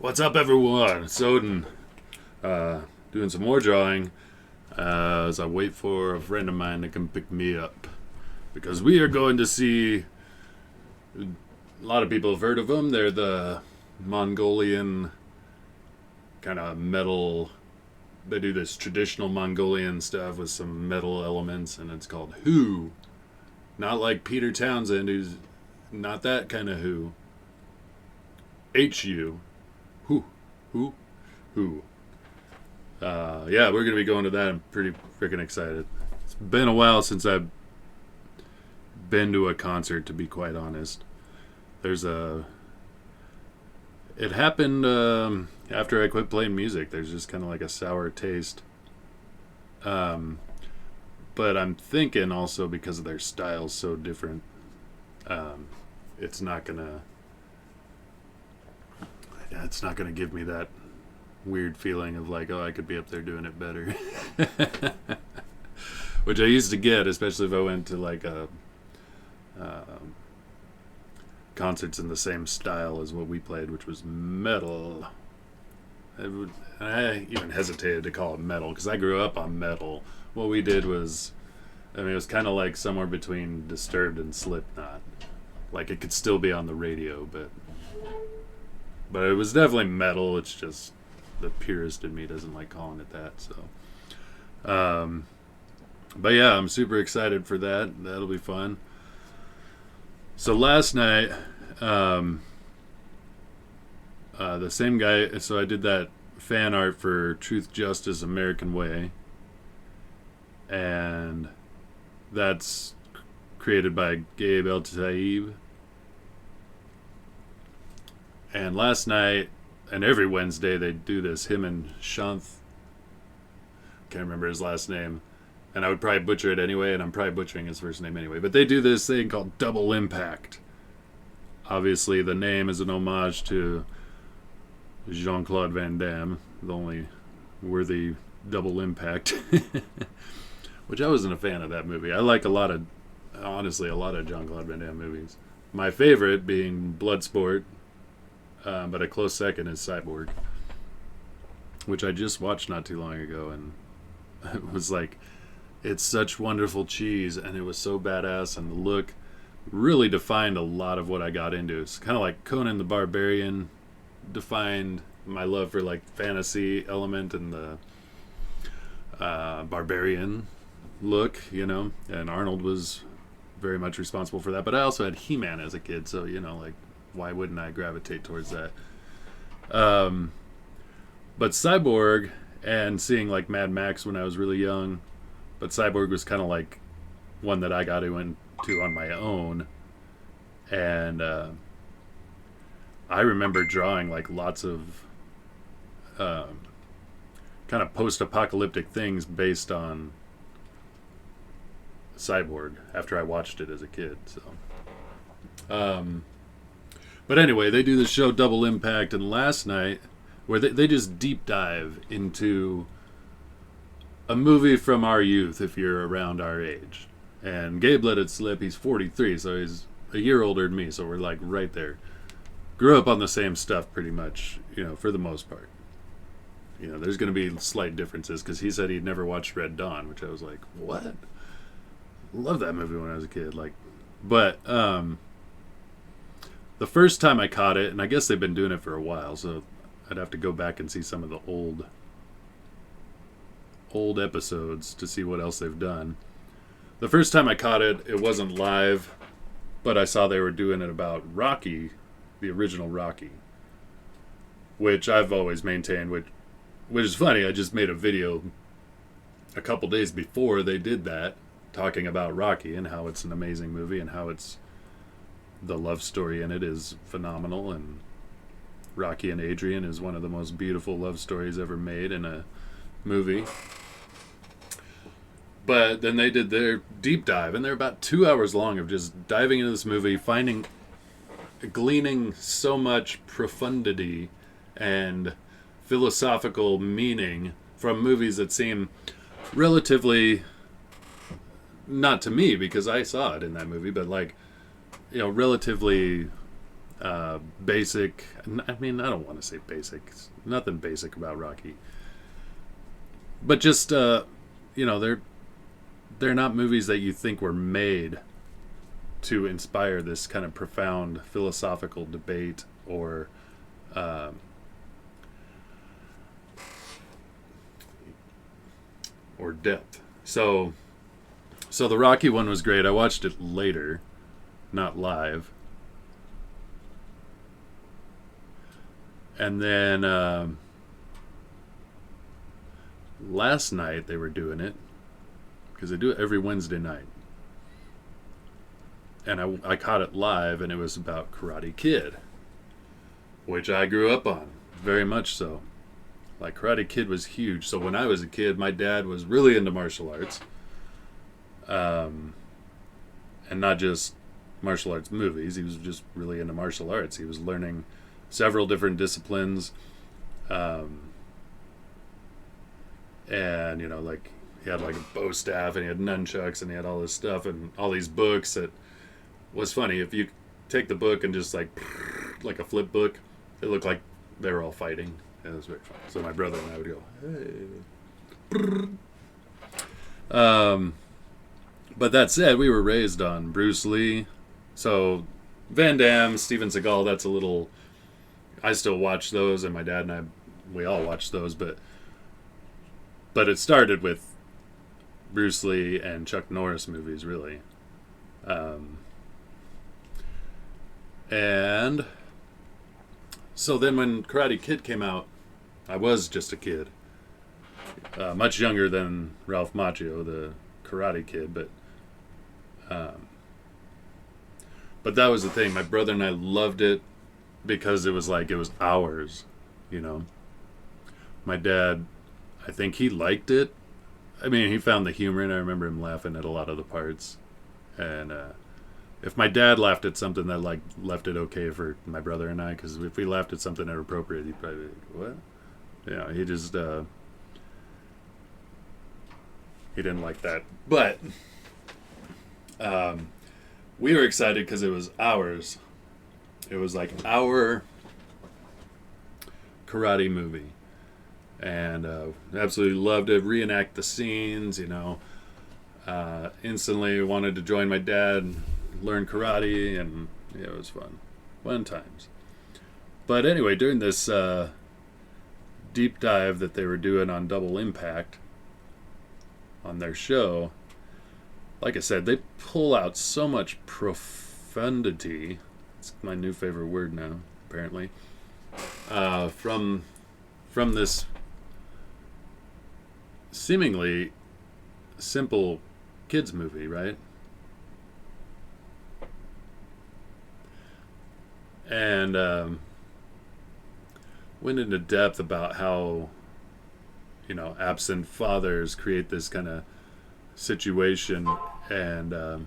What's up, everyone? It's Odin, doing some more drawing as I wait for a friend of mine to come pick me up. Because we are going to see. A lot of people have heard of them. They're the Mongolian kind of metal. They do this traditional Mongolian stuff with some metal elements, and it's called Who. Not like Peter Townsend, who's not that kind of Who. H-U. Who? Who? Who? Yeah, we're going to be going to that. I'm pretty freaking excited. It's been a while since I've been to a concert, to be quite honest. It happened after I quit playing music. There's just kind of like a sour taste. But I'm thinking also because of their styles so different, it's not gonna give me that weird feeling of like, oh, I could be up there doing it better. Which I used to get, especially if I went to like concerts in the same style as what we played, which was metal. I even hesitated to call it metal because I grew up on metal. What we did was, it was kind of like somewhere between Disturbed and Slipknot. Like it could still be on the radio, but it was definitely metal. It's just the purist in me doesn't like calling it that. So, but yeah, I'm super excited for that. That'll be fun. So last night, the same guy. So I did that fan art for Truth, Justice, American Way, and that's created by Gabe Eltaeb. And last night, and every Wednesday, they do this, him and Shanth. Can't remember his last name. And I would probably butcher it anyway, and I'm probably butchering his first name anyway. But they do this thing called Double Impact. Obviously, the name is an homage to Jean-Claude Van Damme, the only worthy Double Impact. Which I wasn't a fan of that movie. I like honestly, a lot of Jean-Claude Van Damme movies. My favorite being Bloodsport. But a close second is Cyborg, which I just watched not too long ago, and it was like, it's such wonderful cheese, and it was so badass, and the look really defined a lot of what I got into. It's kind of like Conan the Barbarian defined my love for like fantasy element and the barbarian look, and Arnold was very much responsible for that. But I also had He-Man as a kid, so like, why wouldn't I gravitate towards that? But Cyborg, and seeing like Mad Max when I was really young, but Cyborg was kind of like one that I got into on my own. And I remember drawing like lots of kind of post-apocalyptic things based on Cyborg after I watched it as a kid. So but anyway, they do the show Double Impact, and last night, where they just deep dive into a movie from our youth, if you're around our age. And Gabe let it slip, he's 43, so he's a year older than me, so we're like right there. Grew up on the same stuff pretty much, for the most part. There's going to be slight differences, because he said he'd never watched Red Dawn, which I was like, what? Love that movie when I was a kid. But the first time I caught it, and I guess they've been doing it for a while, so I'd have to go back and see some of the old episodes to see what else they've done. The first time I caught it, it wasn't live, but I saw they were doing it about Rocky, the original Rocky, which I've always maintained, which is funny. I just made a video a couple days before they did that, talking about Rocky and how it's an amazing movie and how the love story in it is phenomenal, and Rocky and Adrian is one of the most beautiful love stories ever made in a movie. But then they did their deep dive, and they're about 2 hours long of just diving into this movie, gleaning so much profundity and philosophical meaning from movies that seem relatively, not to me because I saw it in that movie, but like, relatively Basic. I mean, I don't want to say basic. Nothing basic about Rocky, but just they're not movies that you think were made to inspire this kind of profound philosophical debate uh, or depth. So the Rocky one was great. I watched it later, not live. And then last night they were doing it because they do it every Wednesday night. And I caught it live, and it was about Karate Kid, which I grew up on, very much so. Like, Karate Kid was huge. So when I was a kid, my dad was really into martial arts. And not just martial arts movies. He was just really into martial arts. He was learning several different disciplines. And, like, he had like a bow staff, and he had nunchucks, and he had all this stuff and all these books. That was funny. If you take the book and just like a flip book, it looked like they were all fighting. It was very fun. So my brother and I would go, hey. But that said, we were raised on Bruce Lee. So Van Damme, Steven Seagal, that's a little... I still watch those, and my dad and I, we all watch those, but it started with Bruce Lee and Chuck Norris movies, really. And so then when Karate Kid came out, I was just a kid. Much younger than Ralph Macchio, the Karate Kid, but that was the thing. My brother and I loved it because it was ours, My dad, I think he liked it. I mean, he found the humor, and I remember him laughing at a lot of the parts. And if my dad laughed at something, that left it okay for my brother and I, because if we laughed at something inappropriate, he'd probably be like, what? Yeah, he just he didn't like that. But we were excited because it was ours. It was like our karate movie, and absolutely loved it. Reenact the scenes, instantly wanted to join my dad, learn karate, and it was fun times. But anyway, during this deep dive that they were doing on Double Impact on their show, like I said, they pull out so much profundity. It's my new favorite word now, apparently. From this seemingly simple kids movie, right? And went into depth about how absent fathers create this kind of situation, and hold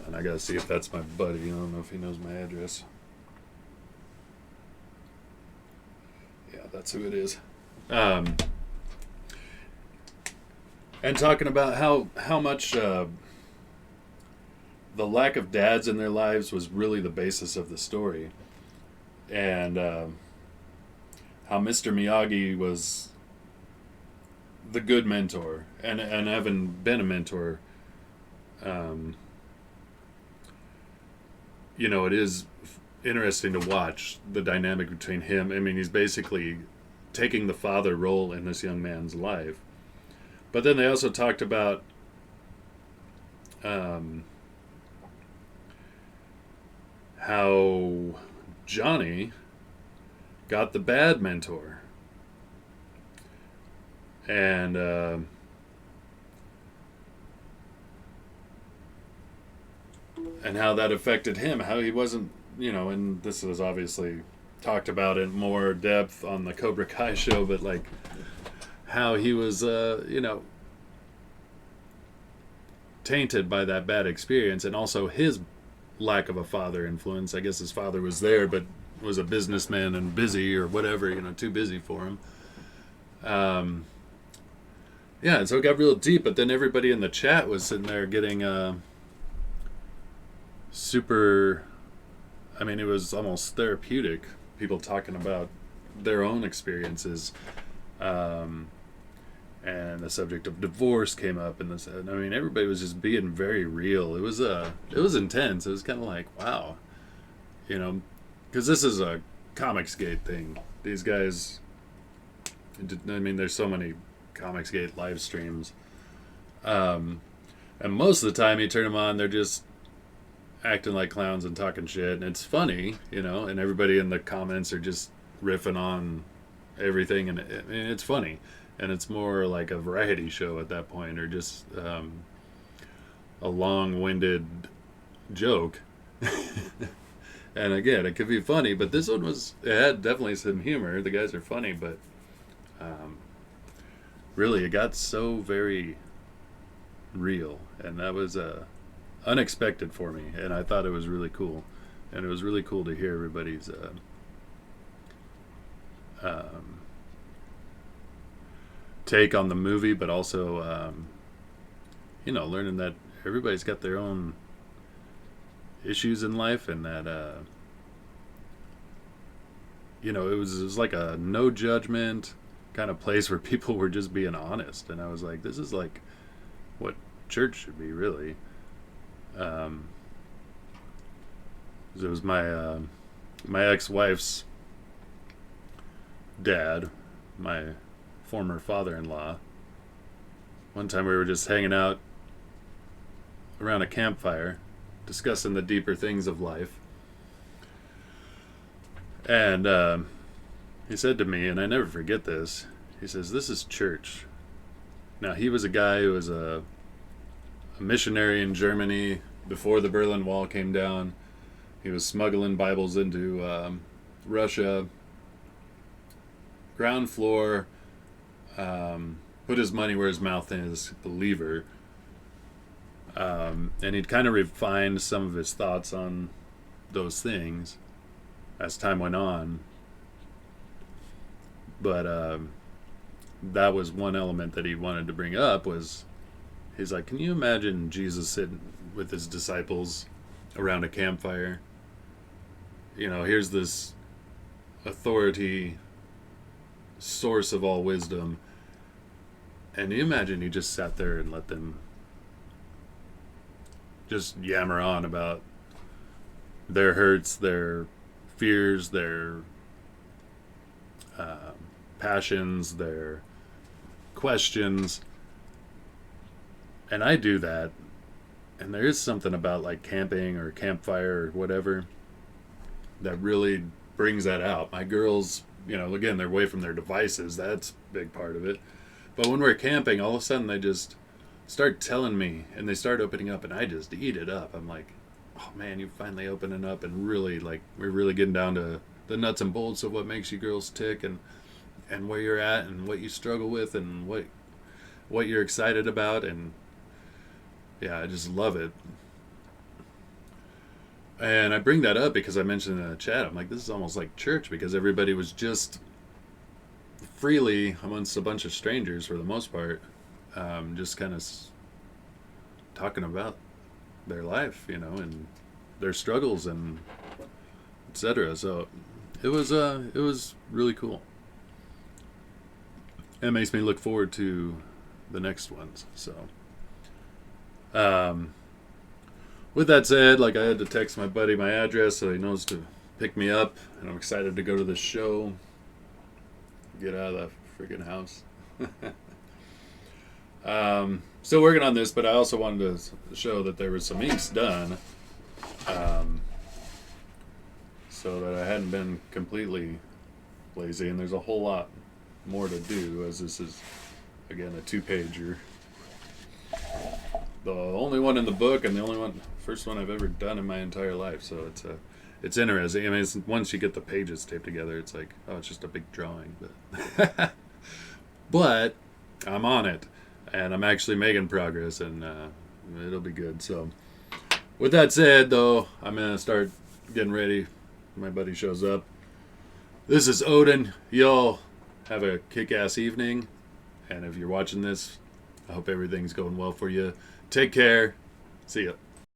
on, I gotta see if that's my buddy. I don't know if he knows my address. Yeah, that's who it is. And talking about how much the lack of dads in their lives was really the basis of the story, and how Mr. Miyagi was the good mentor, and having been a mentor, it is interesting to watch the dynamic between him. I mean, he's basically taking the father role in this young man's life. But then they also talked about how Johnny got the bad mentor. And how that affected him, how he wasn't, and this was obviously talked about in more depth on the Cobra Kai show, but how he was, tainted by that bad experience, and also his lack of a father influence. I guess his father was there, but was a businessman and busy or whatever, too busy for him. Yeah, and so it got real deep, but then everybody in the chat was sitting there getting super I mean, it was almost therapeutic. People talking about their own experiences, um, and the subject of divorce came up, and this. I mean, everybody was just being very real. It was intense. It was kind of like, wow, you know, because this is a Comicsgate thing. These guys, I mean, there's so many Comicsgate live streams, and most of the time you turn them on, they're just acting like clowns and talking shit, and it's funny, and everybody in the comments are just riffing on everything, and I mean, it's funny, and it's more like a variety show at that point, or just a long-winded joke. And again, it could be funny, but this one it had definitely some humor. The guys are funny, but really, it got so very real, and that was unexpected for me, and I thought it was really cool. And it was really cool to hear everybody's take on the movie, but also learning that everybody's got their own issues in life, and that it was like a no judgment kind of place where people were just being honest, and I was like, this is like what church should be, really. It was my ex-wife's dad, my former father-in-law. One time we were just hanging out around a campfire, discussing the deeper things of life. And he said to me, and I never forget this, he says, "This is church." Now, he was a guy who was a missionary in Germany before the Berlin Wall came down. He was smuggling Bibles into Russia. Ground floor, put his money where his mouth is, believer. And he'd kind of refined some of his thoughts on those things as time went on. But that was one element that he wanted to bring up, was he's like, can you imagine Jesus sitting with his disciples around a campfire? Here's this authority, source of all wisdom, and you imagine he just sat there and let them just yammer on about their hurts, their fears, their passions, their questions. And I do that, and there is something about like camping or campfire or whatever that really brings that out. My girls, again, they're away from their devices. That's a big part of it. But when we're camping, all of a sudden they just start telling me, and they start opening up, and I just eat it up. I'm like, oh man, you're finally opening up, and really, like, we're really getting down to the nuts and bolts of what makes you girls tick, and where you're at, and what you struggle with, and what you're excited about. And yeah, I just love it. And I bring that up because I mentioned in the chat, I'm like, this is almost like church, because everybody was just freely amongst a bunch of strangers for the most part, just kind of talking about their life, and their struggles and etc. So it was really cool. It makes me look forward to the next ones. So with that said, like, I had to text my buddy my address so he knows to pick me up, and I'm excited to go to the show, get out of the freaking house. Still working on this, but I also wanted to show that there was some inks done, so that I hadn't been completely lazy, and there's a whole lot more to do, as this is, again, a 2-pager. The only one in the book, and the first one I've ever done in my entire life. So it's interesting. I mean, once you get the pages taped together, it's like, oh, it's just a big drawing. But but I'm on it, and I'm actually making progress, and it'll be good. So with that said, though, I'm gonna start getting ready. My buddy shows up. This is Odin. Y'all have a kick-ass evening, and if you're watching this, I hope everything's going well for you. Take care. See ya.